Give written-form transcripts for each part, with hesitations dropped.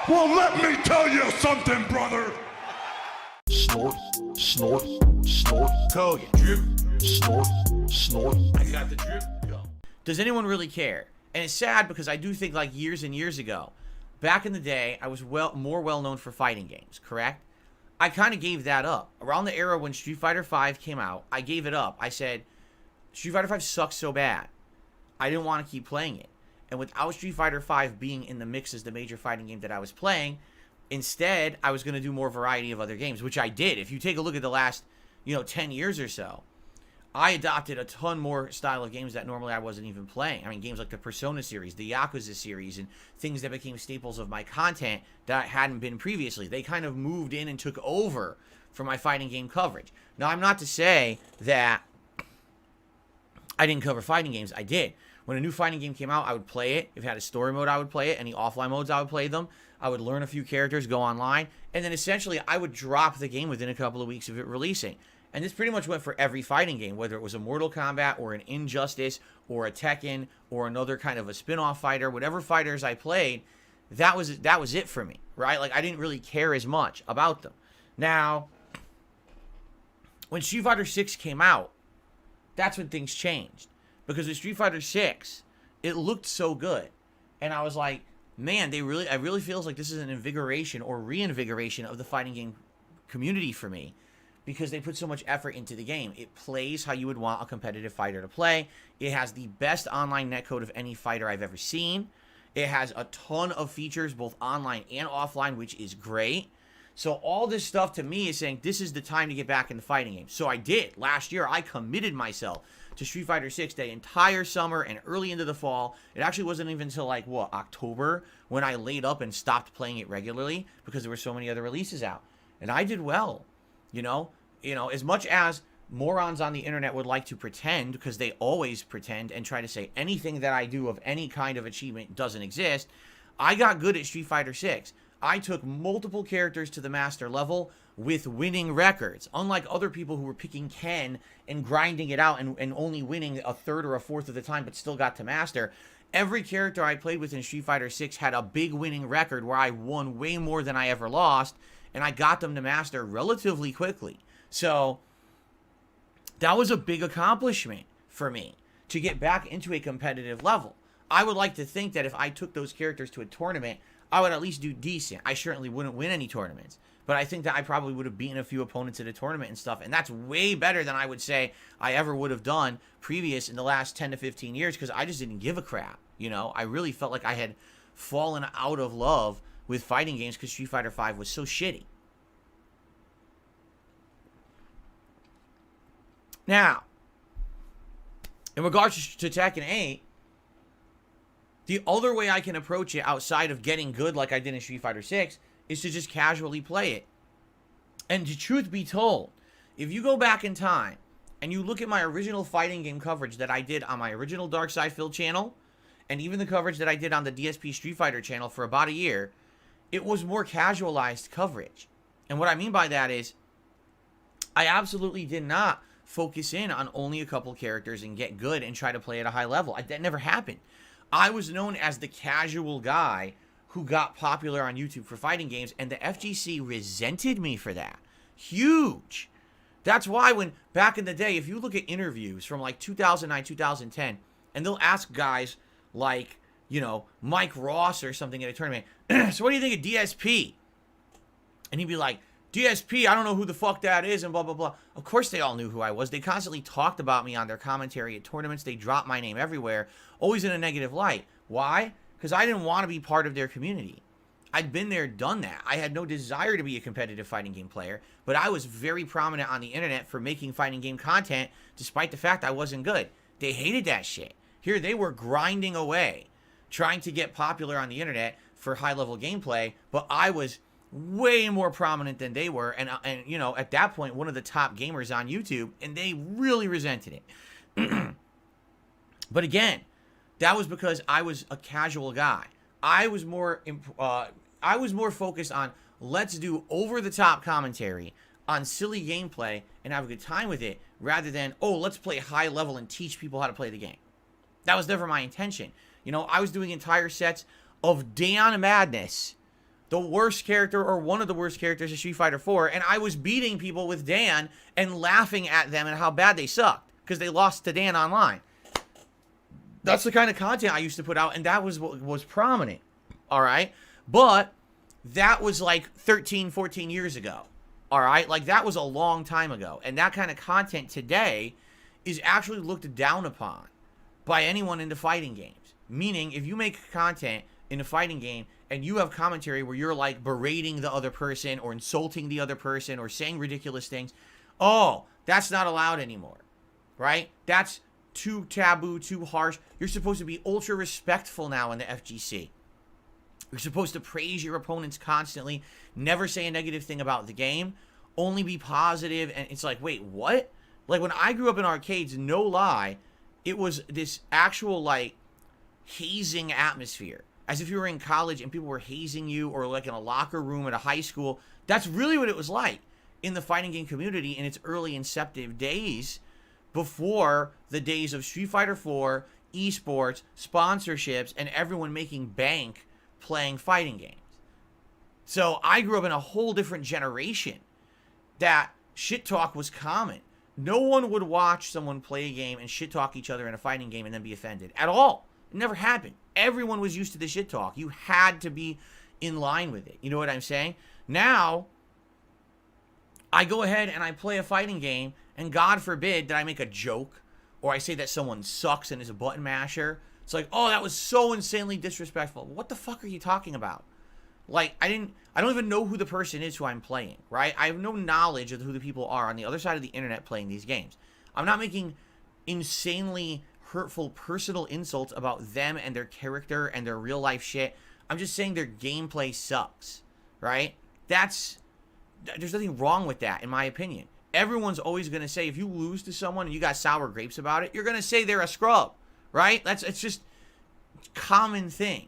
Well, let me tell you something, brother. Snort, snort, snort. Kogan. Drip. Snort, snort. I got the drip. Go. Does anyone really care? And it's sad because I do think like years and years ago, back in the day, I was more well known for fighting games, correct? I kind of gave that up. Around the era when Street Fighter V came out, I gave it up. I said, Street Fighter V sucks so bad. I didn't want to keep playing it. And without Street Fighter V being in the mix as the major fighting game that I was playing, instead, I was going to do more variety of other games, which I did. If you take a look at the last, 10 years or so, I adopted a ton more style of games that normally I wasn't even playing. I mean, games like the Persona series, the Yakuza series, and things that became staples of my content that hadn't been previously. They kind of moved in and took over for my fighting game coverage. Now, I'm not to say that I didn't cover fighting games. I did. When a new fighting game came out, I would play it. If it had a story mode, I would play it. Any offline modes, I would play them. I would learn a few characters, go online, and then essentially I would drop the game within a couple of weeks of it releasing. And this pretty much went for every fighting game, whether it was a Mortal Kombat or an Injustice or a Tekken or another kind of a spin-off fighter. Whatever fighters I played, that was it for me, right? Like, I didn't really care as much about them. Now, when Street Fighter 6 came out, that's when things changed. Because with Street Fighter 6, it looked so good. And I was like, man, it really feels like this is an invigoration or reinvigoration of the fighting game community for me. Because they put so much effort into the game. It plays how you would want a competitive fighter to play. It has the best online netcode of any fighter I've ever seen. It has a ton of features, both online and offline, which is great. So all this stuff to me is saying this is the time to get back into fighting games. So I did. Last year, I committed myself to Street Fighter 6 the entire summer and early into the fall. It actually wasn't even until like, October when I laid up and stopped playing it regularly because there were so many other releases out. And I did well, as much as morons on the internet would like to pretend, because they always pretend and try to say anything that I do of any kind of achievement doesn't exist, I got good at Street Fighter 6. I took multiple characters to the master level with winning records. Unlike other people who were picking Ken and grinding it out and only winning a third or a fourth of the time but still got to master, every character I played with in Street Fighter 6 had a big winning record where I won way more than I ever lost, and I got them to master relatively quickly. So that was a big accomplishment for me to get back into a competitive level. I would like to think that if I took those characters to a tournament, I would at least do decent. I certainly wouldn't win any tournaments, but I think that I probably would have beaten a few opponents at a tournament and stuff, and that's way better than I would say I ever would have done previous in the last 10 to 15 years because I just didn't give a crap. I really felt like I had fallen out of love with fighting games because Street Fighter V was so shitty. Now, in regards to Tekken 8, the other way I can approach it outside of getting good like I did in Street Fighter 6 is to just casually play it. And the truth be told, if you go back in time and you look at my original fighting game coverage that I did on my original darksydephil channel, and even the coverage that I did on the DSP Street Fighter channel for about a year, it was more casualized coverage. And what I mean by that is, I absolutely did not focus in on only a couple characters and get good and try to play at a high level. That never happened. I was known as the casual guy who got popular on YouTube for fighting games, and the FGC resented me for that. Huge. That's why when, back in the day, if you look at interviews from like 2009, 2010, and they'll ask guys like, Mike Ross or something at a tournament, so what do you think of DSP? And he'd be like, DSP, I don't know who the fuck that is, and blah, blah, blah. Of course they all knew who I was. They constantly talked about me on their commentary at tournaments. They dropped my name everywhere, always in a negative light. Why? Because I didn't want to be part of their community. I'd been there, done that. I had no desire to be a competitive fighting game player, but I was very prominent on the internet for making fighting game content, despite the fact I wasn't good. They hated that shit. Here they were grinding away, trying to get popular on the internet for high-level gameplay, but I was way more prominent than they were, and at that point, one of the top gamers on YouTube, and they really resented it. But again, that was because I was a casual guy. I was more focused on let's do over-the-top commentary on silly gameplay and have a good time with it, rather than, let's play high level and teach people how to play the game. That was never my intention. I was doing entire sets of Dayon Madness the worst character or one of the worst characters of Street Fighter 4, and I was beating people with Dan and laughing at them and how bad they sucked because they lost to Dan online. That's the kind of content I used to put out, and that was what was prominent. All right? But that was like 13, 14 years ago. All right? Like, that was a long time ago. And that kind of content today is actually looked down upon by anyone into fighting games. Meaning, if you make content in a fighting game and you have commentary where you're like berating the other person or insulting the other person or saying ridiculous things, oh, that's not allowed anymore. Right? That's too taboo, too harsh. You're supposed to be ultra respectful now in the FGC. You're supposed to praise your opponents constantly, never say a negative thing about the game, only be positive. And it's like, wait, what? Like, when I grew up in arcades, no lie, it was this actual, like, hazing atmosphere. As if you were in college and people were hazing you, or like in a locker room at a high school. That's really what it was like in the fighting game community in its early inceptive days, before the days of Street Fighter 4, esports, sponsorships, and everyone making bank playing fighting games. So I grew up in a whole different generation that shit talk was common. No one would watch someone play a game and shit talk each other in a fighting game and then be offended at all. It never happened. Everyone was used to the shit talk. You had to be in line with it. You know what I'm saying? Now, I go ahead and I play a fighting game, and God forbid that I make a joke or I say that someone sucks and is a button masher. It's like, oh, that was so insanely disrespectful. What the fuck are you talking about? Like, I don't even know who the person is who I'm playing, right? I have no knowledge of who the people are on the other side of the internet playing these games. I'm not making insanely hurtful personal insults about them and their character and their real life shit. I'm just saying their gameplay sucks, right? There's nothing wrong with that, in my opinion. Everyone's always going to say, if you lose to someone and you got sour grapes about it, you're going to say they're a scrub, right? It's just a common thing.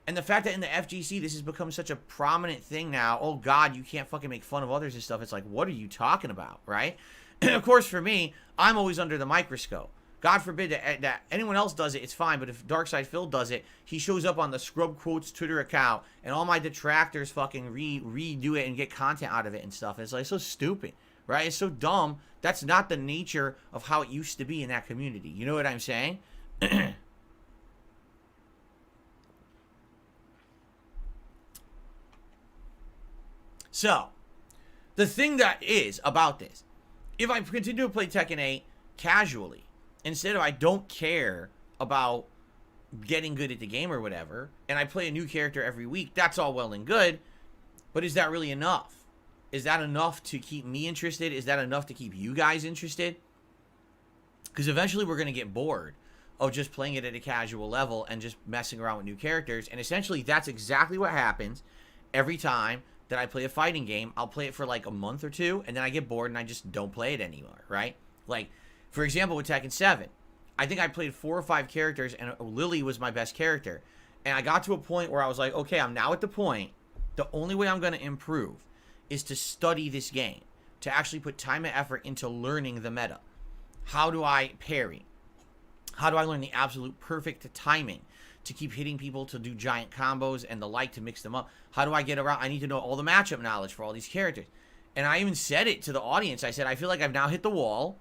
And the fact that in the FGC, this has become such a prominent thing now. Oh, God, you can't fucking make fun of others and stuff. It's like, what are you talking about, right? And of course, for me, I'm always under the microscope. God forbid that anyone else does it, it's fine. But if darksydephil does it, he shows up on the Scrub Quotes Twitter account, and all my detractors fucking redo it and get content out of it and stuff. And it's like, so stupid, right? It's so dumb. That's not the nature of how it used to be in that community. You know what I'm saying? So, the thing that is about this, if I continue to play Tekken 8 casually, instead of I don't care about getting good at the game or whatever, and I play a new character every week, that's all well and good, but is that really enough? Is that enough to keep me interested? Is that enough to keep you guys interested? Because eventually we're going to get bored of just playing it at a casual level and just messing around with new characters, and essentially that's exactly what happens every time that I play a fighting game. I'll play it for like a month or two, and then I get bored and I just don't play it anymore, right? Like, for example, with Tekken 7, I think I played 4 or 5 characters, and Lily was my best character. And I got to a point where I was like, okay, I'm now at the point, the only way I'm going to improve is to study this game, to actually put time and effort into learning the meta. How do I parry? How do I learn the absolute perfect timing to keep hitting people, to do giant combos and the like, to mix them up? How do I get around? I need to know all the matchup knowledge for all these characters. And I even said it to the audience. I said, I feel like I've now hit the wall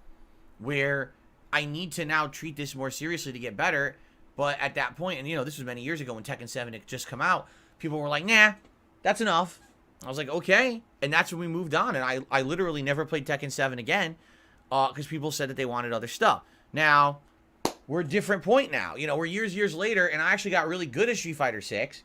where I need to now treat this more seriously to get better. But at that point, and you know, this was many years ago when Tekken 7 had just come out, people were like, nah, that's enough. I was like, okay. And that's when we moved on. And I literally never played Tekken 7 again because people said that they wanted other stuff. Now, we're a different point now. You know, we're years later, and I actually got really good at Street Fighter 6.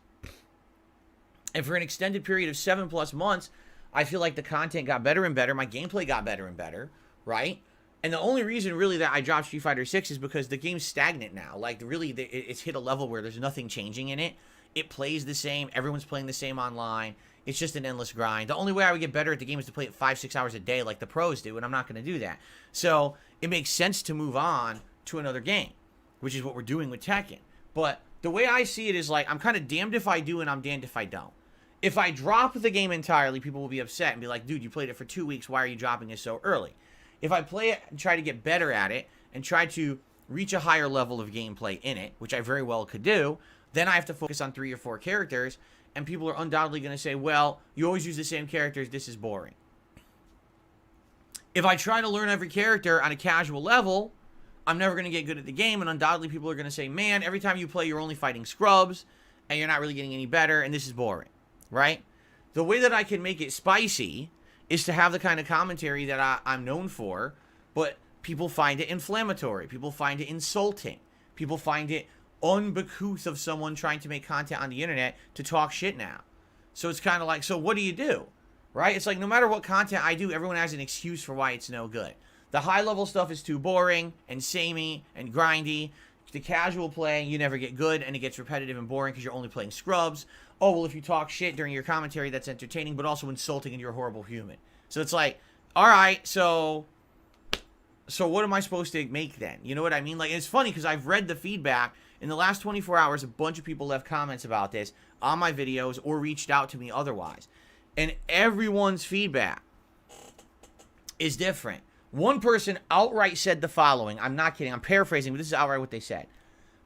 And for an extended period of 7+ months, I feel like the content got better and better. My gameplay got better and better, right? And the only reason really that I dropped Street Fighter 6 is because the game's stagnant now. Like, really, it's hit a level where there's nothing changing in it. It plays the same. Everyone's playing the same online. It's just an endless grind. The only way I would get better at the game is to play it 5-6 hours a day like the pros do, and I'm not going to do that. So it makes sense to move on to another game, which is what we're doing with Tekken. But the way I see it is like, I'm kind of damned if I do and I'm damned if I don't. If I drop the game entirely, people will be upset and be like, dude, you played it for 2 weeks. Why are you dropping it so early? If I play it and try to get better at it and try to reach a higher level of gameplay in it, which I very well could do, then I have to focus on 3 or 4 characters and people are undoubtedly going to say, well, you always use the same characters, this is boring. If I try to learn every character on a casual level, I'm never going to get good at the game, and undoubtedly people are going to say, man, every time you play, you're only fighting scrubs, and you're not really getting any better, and this is boring, right? The way that I can make it spicy is to have the kind of commentary that I'm known for, but people find it inflammatory. People find it insulting. People find it uncouth of someone trying to make content on the internet to talk shit now. So it's kind of like, so what do you do? Right? It's like no matter what content I do, everyone has an excuse for why it's no good. The high-level stuff is too boring and samey and grindy. The casual play, you never get good, and it gets repetitive and boring because you're only playing scrubs. Oh, well, if you talk shit during your commentary, that's entertaining, but also insulting and you're a horrible human. So it's like, all right, so what am I supposed to make then? You know what I mean? Like, it's funny because I've read the feedback. In the last 24 hours, a bunch of people left comments about this on my videos or reached out to me otherwise. And everyone's feedback is different. One person outright said the following. I'm not kidding. I'm paraphrasing, but this is outright what they said.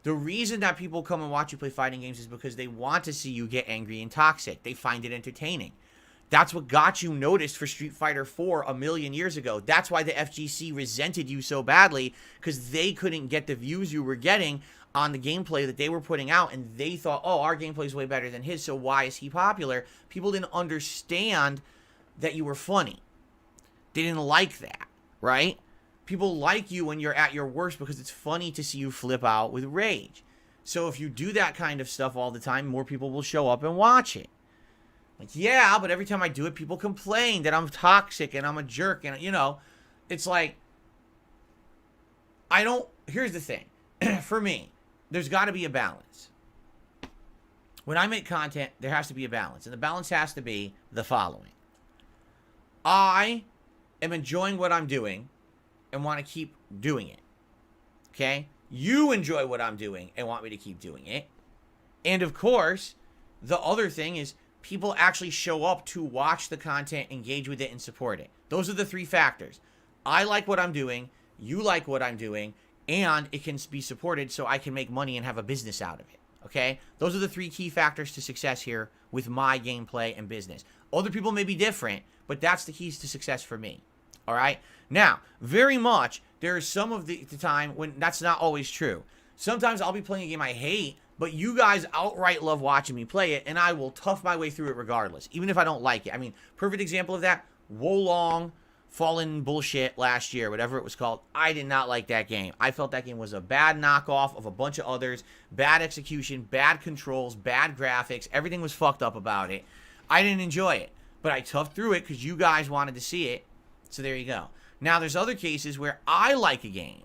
The reason that people come and watch you play fighting games is because they want to see you get angry and toxic. They find it entertaining. That's what got you noticed for Street Fighter 4 a million years ago. That's why the FGC resented you so badly, because they couldn't get the views you were getting on the gameplay that they were putting out, and they thought, oh, our gameplay is way better than his, so why is he popular? People didn't understand that you were funny. They didn't like that, right? People like you when you're at your worst because it's funny to see you flip out with rage. So if you do that kind of stuff all the time, more people will show up and watch it. Like, yeah, but every time I do it, people complain that I'm toxic and I'm a jerk. And, you know, it's like, here's the thing. For me, there's got to be a balance. When I make content, there has to be a balance. And the balance has to be the following. I am enjoying what I'm doing and want to keep doing it. Okay? You enjoy what I'm doing and want me to keep doing it. And, of course, the other thing is people actually show up to watch the content, engage with it, and support it. Those are the three factors. I like what I'm doing, you like what I'm doing, and it can be supported so I can make money and have a business out of it. Okay? Those are the three key factors to success here with my gameplay and business. Other people may be different, but that's the keys to success for me. All right? Now, very much, there is some of the time when that's not always true. Sometimes I'll be playing a game I hate, but you guys outright love watching me play it, and I will tough my way through it regardless, even if I don't like it. I mean, perfect example of that, Wolong Fallen Bullshit last year, whatever it was called. I did not like that game. I felt that game was a bad knockoff of a bunch of others, bad execution, bad controls, bad graphics. Everything was fucked up about it. I didn't enjoy it, but I toughed through it because you guys wanted to see it, so there you go. Now, there's other cases where I like a game,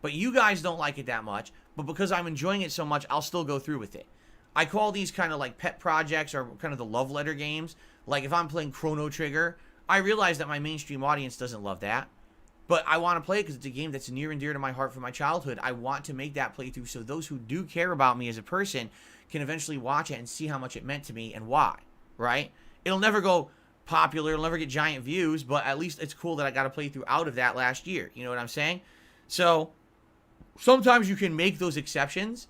but you guys don't like it that much, but because I'm enjoying it so much, I'll still go through with it. I call these kind of like pet projects or kind of the love letter games. Like if I'm playing Chrono Trigger, I realize that my mainstream audience doesn't love that, but I want to play it because it's a game that's near and dear to my heart from my childhood. I want to make that playthrough so those who do care about me as a person can eventually watch it and see how much it meant to me and why, right? It'll never go popular, it'll never get giant views, but at least it's cool that I got a playthrough out of that last year. You know what I'm saying? So sometimes you can make those exceptions.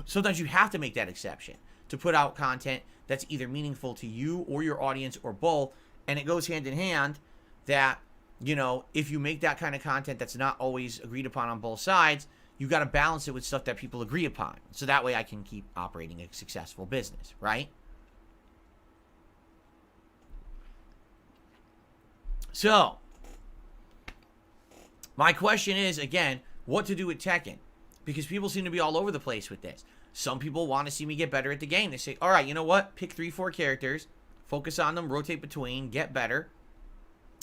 Sometimes you have to make that exception to put out content that's either meaningful to you or your audience or both. And it goes hand in hand that, you know, if you make that kind of content that's not always agreed upon on both sides, you got to balance it with stuff that people agree upon. So that way I can keep operating a successful business, right? So, my question is, again, what to do with Tekken? Because people seem to be all over the place with this. Some people want to see me get better at the game. They say, all right, you know what? Pick 3-4 characters, focus on them, rotate between, get better,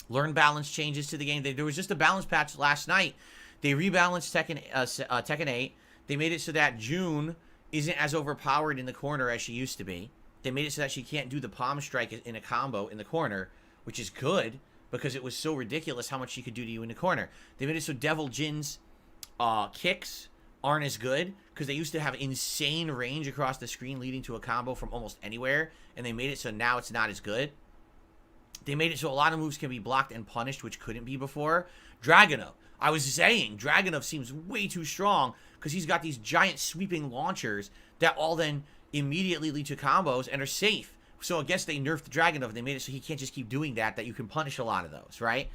learn balance changes to the game. There was just a balance patch last night. They rebalanced Tekken 8. They made it so that June isn't as overpowered in the corner as she used to be. They made it so that she can't do the palm strike in a combo in the corner, which is good because it was so ridiculous how much she could do to you in the corner. They made it so Devil Jin's kicks aren't as good because they used to have insane range across the screen leading to a combo from almost anywhere, and they made it so now it's not as good. They made it so a lot of moves can be blocked and punished, which couldn't be before. Dragunov. I was saying, Dragunov seems way too strong because he's got these giant sweeping launchers that all then immediately lead to combos and are safe. So I guess they nerfed the Dragonov. They made it so he can't just keep doing that. That you can punish a lot of those, right?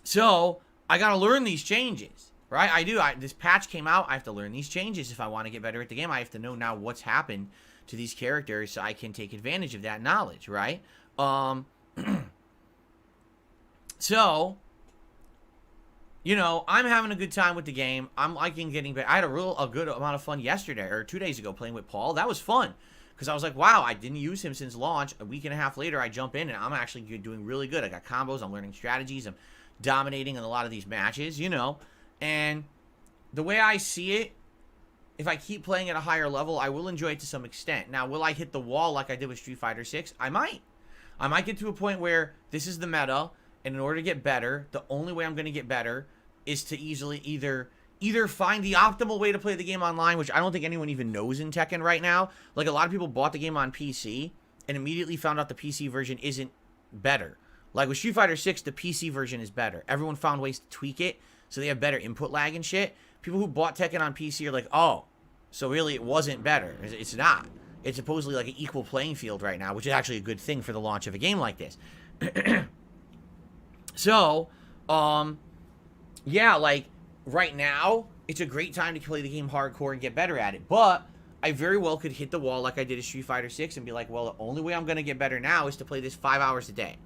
So I gotta learn these changes, right? I do. This patch came out. I have to learn these changes if I want to get better at the game. I have to know now what's happened to these characters so I can take advantage of that knowledge, right? So, you know, I'm having a good time with the game. I'm liking getting better. I had a good amount of fun yesterday, or 2 days ago, playing with Paul. That was fun, because I was like, wow, I didn't use him since launch. A week and a half later, I jump in, and I'm actually doing really good. I got combos. I'm learning strategies. I'm dominating in a lot of these matches, you know. And the way I see it, if I keep playing at a higher level, I will enjoy it to some extent. Now, will I hit the wall like I did with Street Fighter 6? I might. I might get to a point where this is the meta, and in order to get better, the only way I'm going to get better is to easily either find the optimal way to play the game online, which I don't think anyone even knows in Tekken right now. Like, a lot of people bought the game on PC and immediately found out the PC version isn't better. Like, with Street Fighter 6, the PC version is better. Everyone found ways to tweak it, so they have better input lag and shit. People who bought Tekken on PC are like, oh, so really it wasn't better. It's not. It's supposedly like an equal playing field right now, which is actually a good thing for the launch of a game like this. So, yeah, like, right now, it's a great time to play the game hardcore and get better at it. But I very well could hit the wall like I did at Street Fighter 6 and be like, well, the only way I'm going to get better now is to play this 5 hours a day.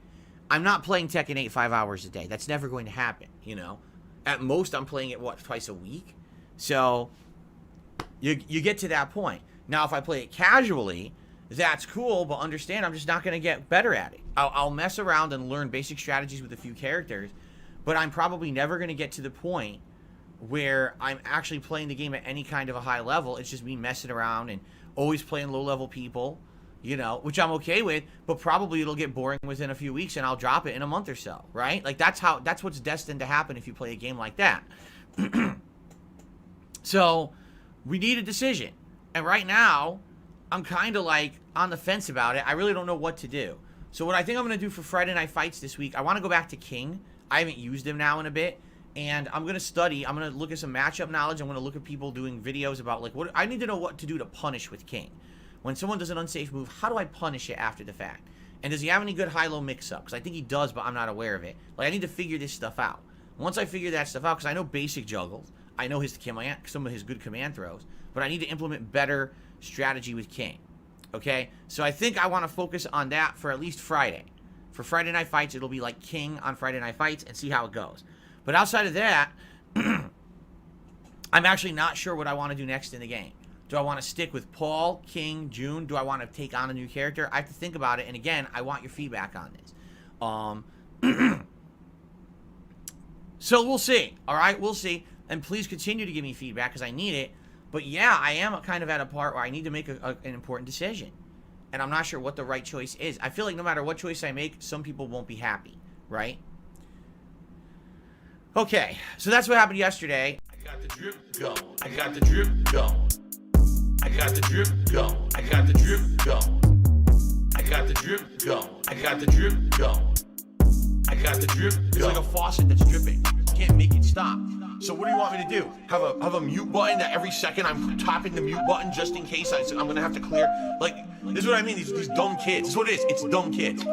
I'm not playing Tekken 8 5 hours a day. That's never going to happen, you know? At most, I'm playing it, what, twice a week? So, you get to that point. Now, if I play it casually, that's cool, but understand I'm just not going to get better at it. I'll mess around and learn basic strategies with a few characters, but I'm probably never going to get to the point where I'm actually playing the game at any kind of a high level. It's just me messing around and always playing low-level people, you know, which I'm okay with, but probably it'll get boring within a few weeks and I'll drop it in a month or so, right? Like, that's what's destined to happen if you play a game like that. So, we need a decision. And right now, I'm kind of like on the fence about it. I really don't know what to do. So what I think I'm going to do for Friday Night Fights this week, I want to go back to King. I haven't used him now in a bit. And I'm going to study. I'm going to look at some matchup knowledge. I'm going to look at people doing videos about, like, what I need to know what to do to punish with King. When someone does an unsafe move, how do I punish it after the fact? And does he have any good high-low mix-up? Because I think he does, but I'm not aware of it. Like, I need to figure this stuff out. Once I figure that stuff out, because I know basic juggles. I know some of his good command throws. But I need to implement better strategy with King. Okay? So I think I want to focus on that for at least Friday. For Friday Night Fights, it'll be like King on Friday Night Fights and see how it goes. But outside of that, I'm actually not sure what I want to do next in the game. Do I want to stick with Paul, King, June? Do I want to take on a new character? I have to think about it. And again, I want your feedback on this. So we'll see. All right? We'll see. And please continue to give me feedback because I need it. But yeah, I am kind of at a part where I need to make an important decision. And I'm not sure what the right choice is. I feel like no matter what choice I make, some people won't be happy, right? Okay, so that's what happened yesterday. I got the drip going. I got the drip going. I got the drip going. I got the drip going. I got the drip going. I got the drip going. I got the drip going. It's like a faucet that's dripping. You can't make it stop. So what do you want me to do? Have a mute button that every second I'm tapping the mute button just in case I'm gonna have to clear? Like, this is what I mean, these dumb kids. This is what it is, it's dumb kids.